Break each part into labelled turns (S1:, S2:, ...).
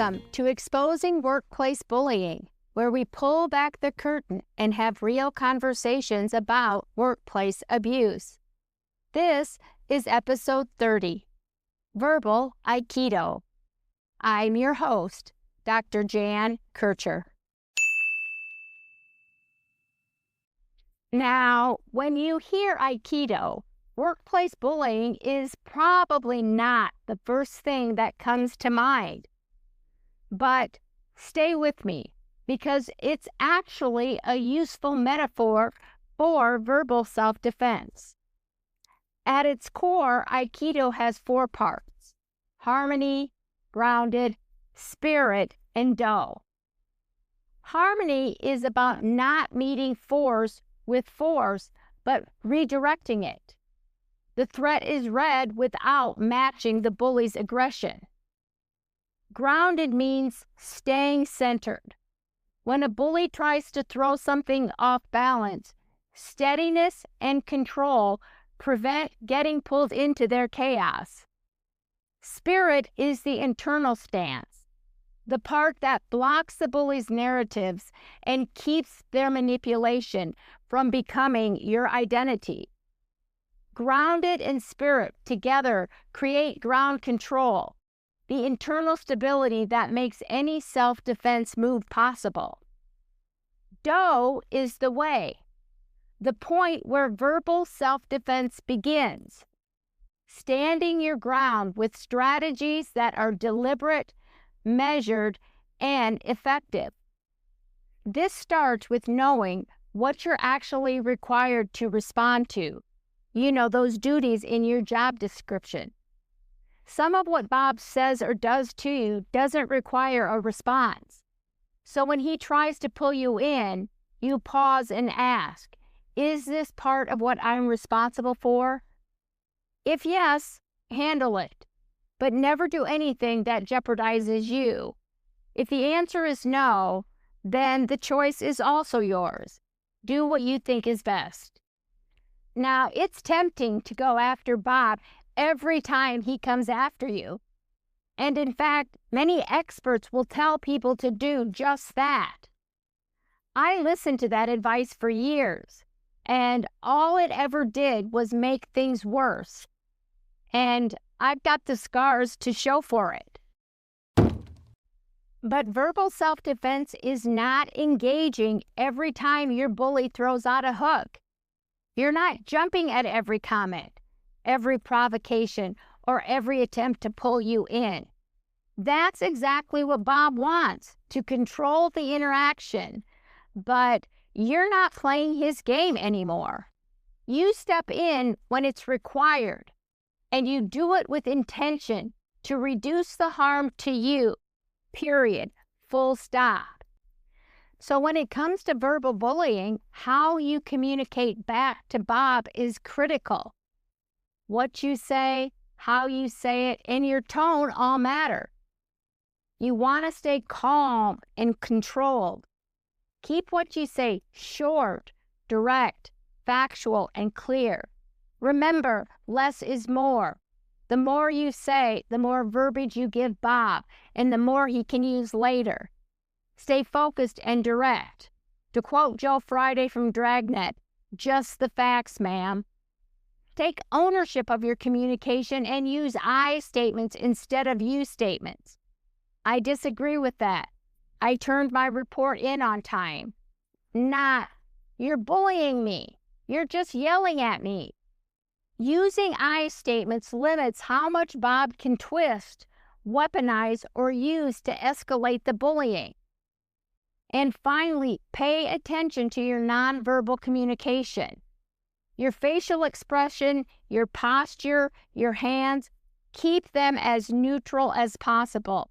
S1: Welcome to Exposing Workplace Bullying, where we pull back the curtain and have real conversations about workplace abuse. This is episode 30, Verbal Aikido. I'm your host, Dr. Jan Kircher. Now, when you hear Aikido, workplace bullying is probably not the first thing that comes to mind. But stay with me, because it's actually a useful metaphor for verbal self-defense. At its core, Aikido has 4 parts: harmony, grounded, spirit, and do. Harmony is about not meeting force with force, but redirecting it. The threat is read without matching the bully's aggression. Grounded means staying centered. When a bully tries to throw something off balance, steadiness and control prevent getting pulled into their chaos. Spirit is the internal stance, the part that blocks the bully's narratives and keeps their manipulation from becoming your identity. Grounded and spirit together create ground control, the internal stability that makes any self-defense move possible. Do is the way, the point where verbal self-defense begins. Standing your ground with strategies that are deliberate, measured, and effective. This starts with knowing what you're actually required to respond to. You know, those duties in your job description. Some of what Bob says or does to you doesn't require a response. So when he tries to pull you in, you pause and ask, is this part of what I'm responsible for? If yes, handle it, but never do anything that jeopardizes you. If the answer is no, then the choice is also yours. Do what you think is best. Now, it's tempting to go after Bob every time he comes after you. And in fact, many experts will tell people to do just that. I listened to that advice for years, and all it ever did was make things worse. And I've got the scars to show for it. But verbal self-defense is not engaging every time your bully throws out a hook. You're not jumping at every comment, every provocation, or every attempt to pull you in. That's exactly what Bob wants, to control the interaction. But you're not playing his game anymore. You step in when it's required, and you do it with intention to reduce the harm to you, period, full stop. So when it comes to verbal bullying, how you communicate back to Bob is critical. What you say, how you say it, and your tone all matter. You want to stay calm and controlled. Keep what you say short, direct, factual, and clear. Remember, less is more. The more you say, the more verbiage you give Bob, and the more he can use later. Stay focused and direct. To quote Joe Friday from Dragnet, just the facts, ma'am. Take ownership of your communication and use I statements instead of you statements. I disagree with that. I turned my report in on time. Not, you're bullying me. You're just yelling at me. Using I statements limits how much Bob can twist, weaponize, or use to escalate the bullying. And finally, pay attention to your nonverbal communication. Your facial expression, your posture, your hands, keep them as neutral as possible.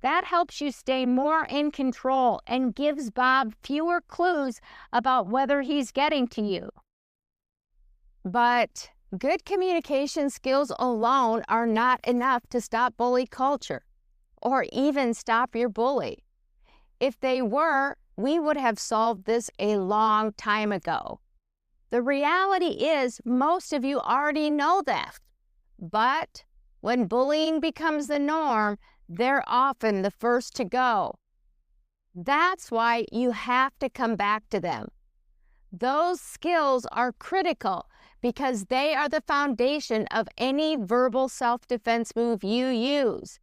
S1: That helps you stay more in control and gives Bob fewer clues about whether he's getting to you. But good communication skills alone are not enough to stop bully culture, or even stop your bully. If they were, we would have solved this a long time ago. The reality is, most of you already know that. But when bullying becomes the norm, they're often the first to go. That's why you have to come back to them. Those skills are critical because they are the foundation of any verbal self-defense move you use.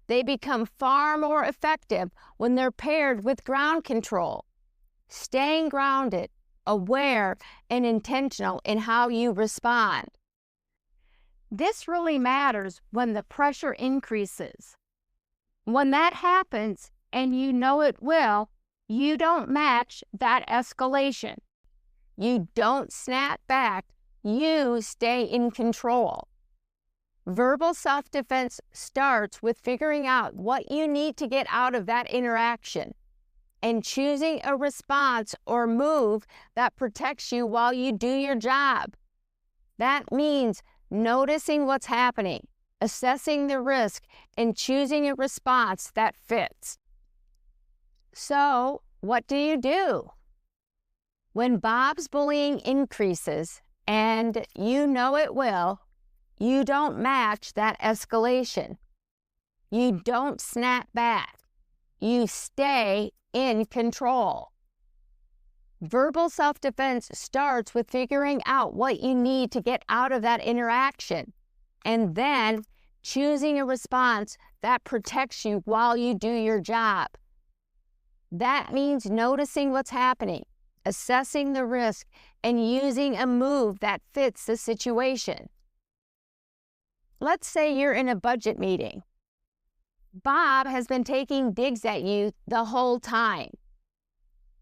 S1: They become far more effective when they're paired with ground control. Staying grounded, aware, and intentional in how you respond. This really matters when the pressure increases. When that happens, and you know it will, you don't match that escalation. You don't snap back, you stay in control. Verbal self-defense starts with figuring out what you need to get out of that interaction and choosing a response or move that protects you while you do your job. That means noticing what's happening, assessing the risk, and choosing a response that fits. So, what do you do? When Bob's bullying increases, and you know it will, you don't match that escalation. You don't snap back. You stay in control. Verbal self-defense starts with figuring out what you need to get out of that interaction, and then choosing a response that protects you while you do your job. That means noticing what's happening, assessing the risk, and using a move that fits the situation. Let's say you're in a budget meeting. Bob has been taking digs at you the whole time.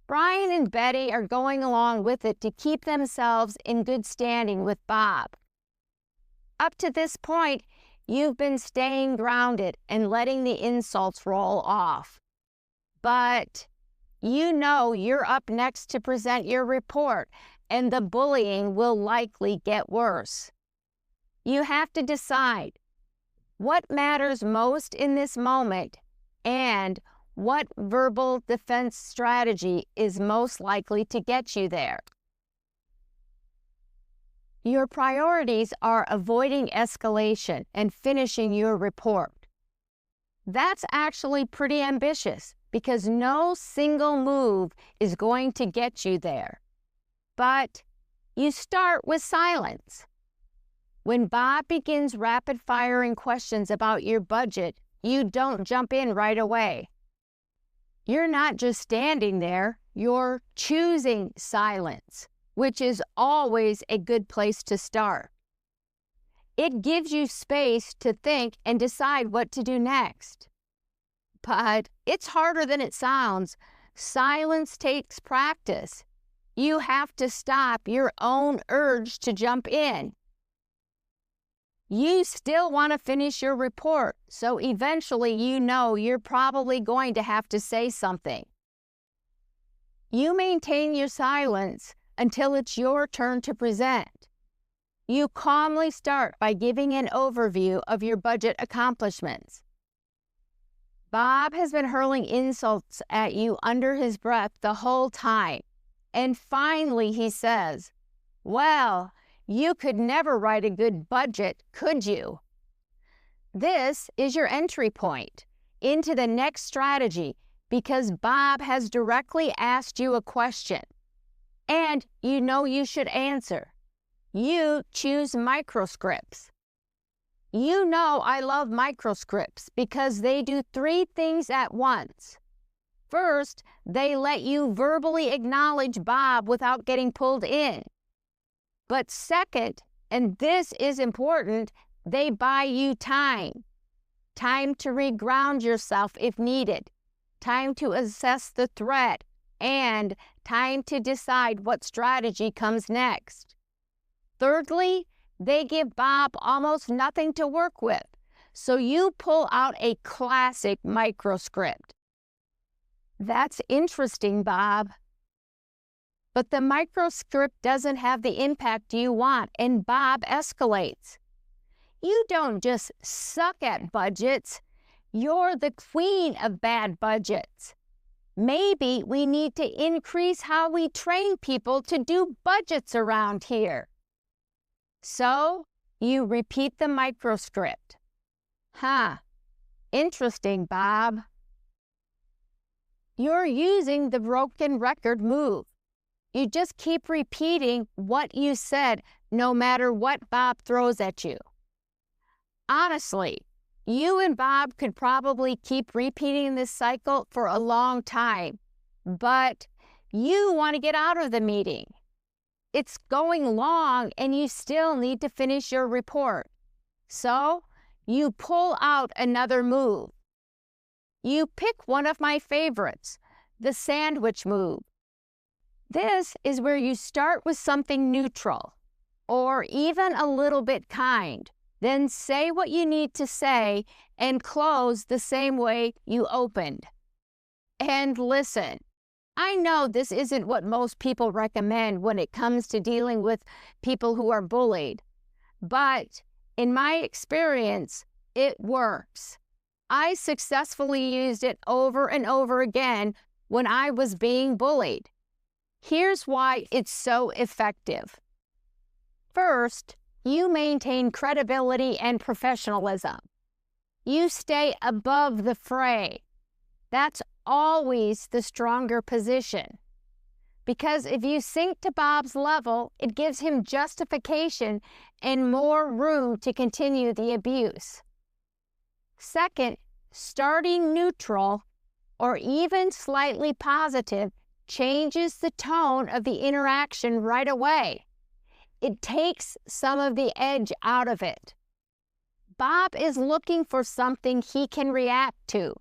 S1: Brian and Betty are going along with it to keep themselves in good standing with Bob. Up to this point, you've been staying grounded and letting the insults roll off. But you know you're up next to present your report, and the bullying will likely get worse. You have to decide what matters most in this moment and what verbal defense strategy is most likely to get you there. Your priorities are avoiding escalation and finishing your report. That's actually pretty ambitious because no single move is going to get you there. But you start with silence. When Bob begins rapid-firing questions about your budget, you don't jump in right away. You're not just standing there, you're choosing silence, which is always a good place to start. It gives you space to think and decide what to do next. But it's harder than it sounds. Silence takes practice. You have to stop your own urge to jump in. You still want to finish your report, so eventually you know you're probably going to have to say something. You maintain your silence until it's your turn to present. You calmly start by giving an overview of your budget accomplishments. Bob has been hurling insults at you under his breath the whole time, and finally he says, "Well, you could never write a good budget, could you?" This is your entry point into the next strategy because Bob has directly asked you a question, and you know you should answer. You choose microscripts. You know I love microscripts because they do 3 things at once. First, they let you verbally acknowledge Bob without getting pulled in. But second, and this is important, they buy you time. Time to reground yourself if needed, time to assess the threat, and time to decide what strategy comes next. Thirdly, they give Bob almost nothing to work with, so you pull out a classic microscript. "That's interesting, Bob." But the microscript doesn't have the impact you want, and Bob escalates. "You don't just suck at budgets, you're the queen of bad budgets. Maybe we need to increase how we train people to do budgets around here." So you repeat the microscript. Interesting, Bob. You're using the broken record move. You just keep repeating what you said, no matter what Bob throws at you. Honestly, you and Bob could probably keep repeating this cycle for a long time, but you want to get out of the meeting. It's going long and you still need to finish your report. So, you pull out another move. You pick one of my favorites, the sandwich move. This is where you start with something neutral, or even a little bit kind, then say what you need to say and close the same way you opened. And listen, I know this isn't what most people recommend when it comes to dealing with people who are bullied, but in my experience, it works. I successfully used it over and over again when I was being bullied. Here's why it's so effective. First, you maintain credibility and professionalism. You stay above the fray. That's always the stronger position. Because if you sink to Bob's level, it gives him justification and more room to continue the abuse. Second, starting neutral or even slightly positive changes the tone of the interaction right away. It takes some of the edge out of it. Bob is looking for something he can react to.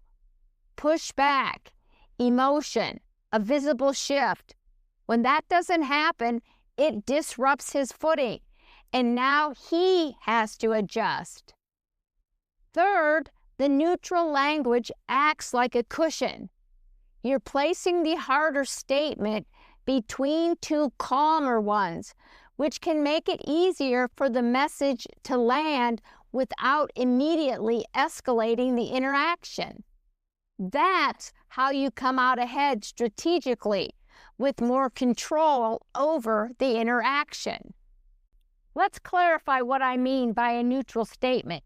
S1: Pushback, emotion, a visible shift. When that doesn't happen, it disrupts his footing, and now he has to adjust. Third, the neutral language acts like a cushion. You're placing the harder statement between two calmer ones, which can make it easier for the message to land without immediately escalating the interaction. That's how you come out ahead strategically, with more control over the interaction. Let's clarify what I mean by a neutral statement.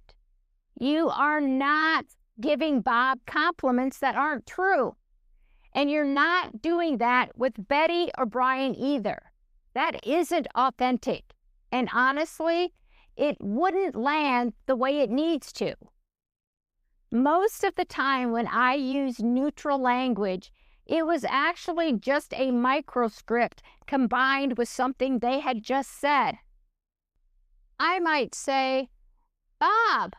S1: You are not giving Bob compliments that aren't true. And you're not doing that with Betty or Brian either. That isn't authentic. And honestly, it wouldn't land the way it needs to. Most of the time when I use neutral language, it was actually just a microscript combined with something they had just said. I might say, Bob,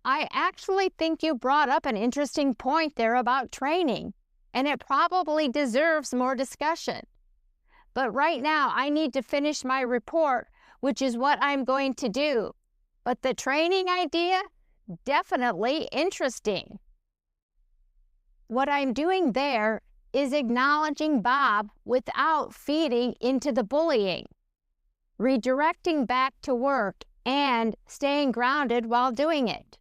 S1: I actually think you brought up an interesting point there about training, and it probably deserves more discussion. But right now, I need to finish my report, which is what I'm going to do. But the training idea, definitely interesting. What I'm doing there is acknowledging Bob without feeding into the bullying, redirecting back to work, and staying grounded while doing it.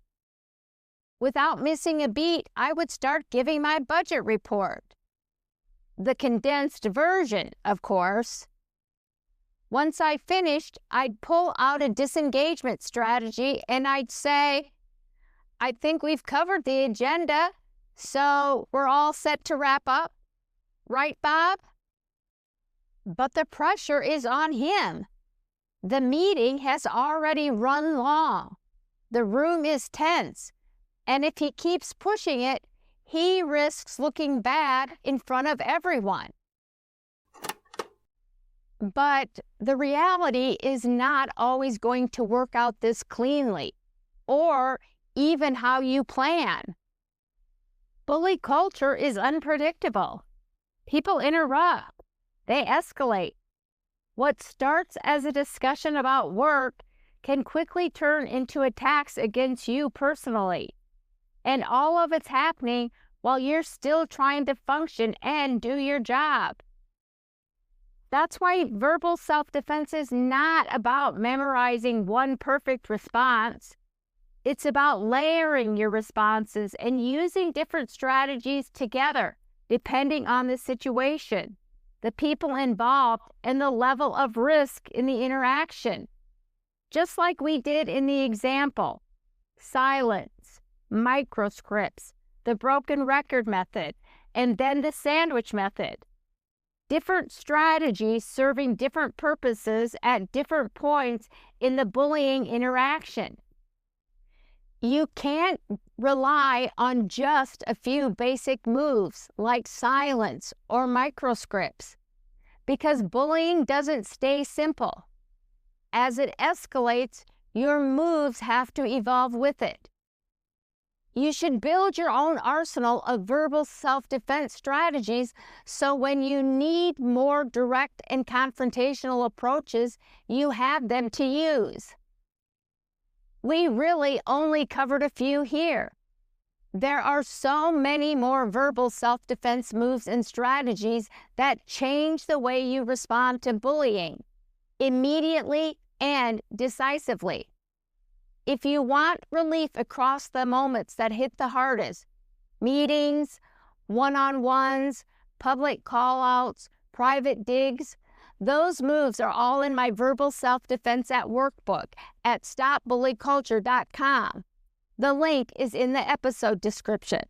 S1: Without missing a beat, I would start giving my budget report. The condensed version, of course. Once I finished, I'd pull out a disengagement strategy and I'd say, I think we've covered the agenda, so we're all set to wrap up. Right, Bob? But the pressure is on him. The meeting has already run long. The room is tense. And if he keeps pushing it, he risks looking bad in front of everyone. But the reality is not always going to work out this cleanly, or even how you plan. Bully culture is unpredictable. People interrupt. They escalate. What starts as a discussion about work can quickly turn into attacks against you personally. And all of it's happening while you're still trying to function and do your job. That's why verbal self-defense is not about memorizing one perfect response. It's about layering your responses and using different strategies together, depending on the situation, the people involved, and the level of risk in the interaction. Just like we did in the example, silence, microscripts, the broken record method, and then the sandwich method. Different strategies serving different purposes at different points in the bullying interaction. You can't rely on just a few basic moves like silence or microscripts, because bullying doesn't stay simple. As it escalates, your moves have to evolve with it. You should build your own arsenal of verbal self-defense strategies so when you need more direct and confrontational approaches, you have them to use. We really only covered a few here. There are so many more verbal self-defense moves and strategies that change the way you respond to bullying, immediately and decisively. If you want relief across the moments that hit the hardest, meetings, one-on-ones, public call-outs, private digs, those moves are all in my Verbal Self-Defense at Workbook at StopBullyCulture.com. The link is in the episode description.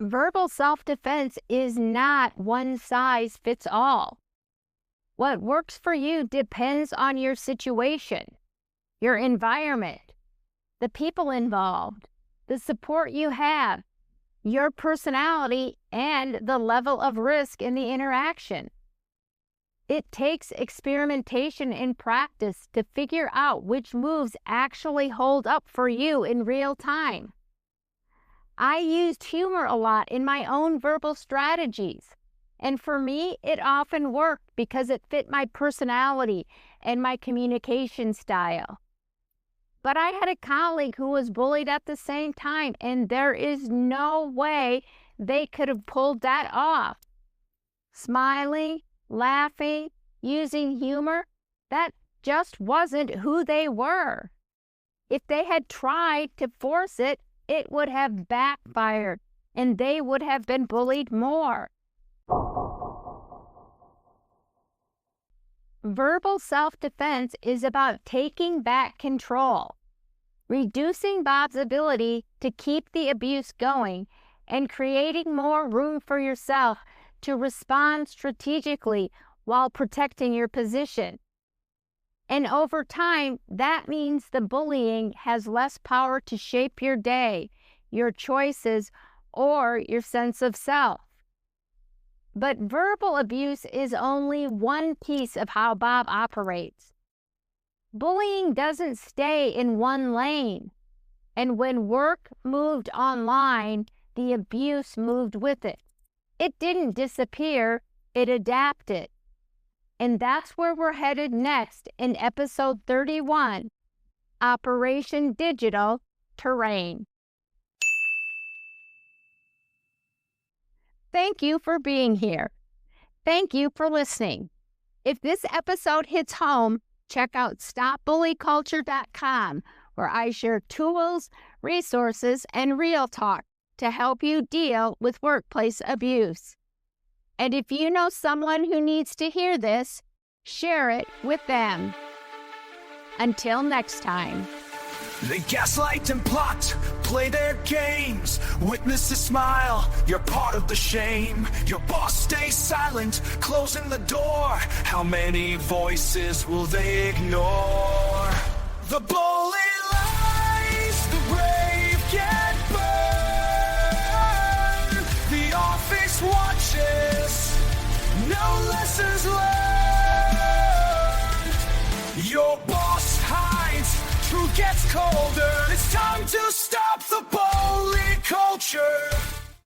S1: Verbal self-defense is not one size fits all. What works for you depends on your situation, your environment, the people involved, the support you have, your personality, and the level of risk in the interaction. It takes experimentation and practice to figure out which moves actually hold up for you in real time. I used humor a lot in my own verbal strategies, and for me, it often worked because it fit my personality and my communication style. But I had a colleague who was bullied at the same time, and there is no way they could have pulled that off. Smiling, laughing, using humor, that just wasn't who they were. If they had tried to force it, it would have backfired, and they would have been bullied more. Verbal self-defense is about taking back control, reducing Bob's ability to keep the abuse going, and creating more room for yourself to respond strategically while protecting your position. And over time, that means the bullying has less power to shape your day, your choices, or your sense of self. But verbal abuse is only one piece of how Bob operates. Bullying doesn't stay in one lane, and when work moved online, the abuse moved with it. It didn't disappear, it adapted. And that's where we're headed next in episode 31, Operation Digital Terrain. Thank you for being here. Thank you for listening. If this episode hits home, check out StopBullyCulture.com, where I share tools, resources, and real talk to help you deal with workplace abuse. And if you know someone who needs to hear this, share it with them. Until next time.
S2: They gaslight and plot, play their games. Witnesses smile, you're part of the shame. Your boss stays silent, closing the door. How many voices will they ignore? The bully lies, the brave get burned. The office watches, no lessons learned. Your boss hides, truth gets colder. It's time to stop the bully culture.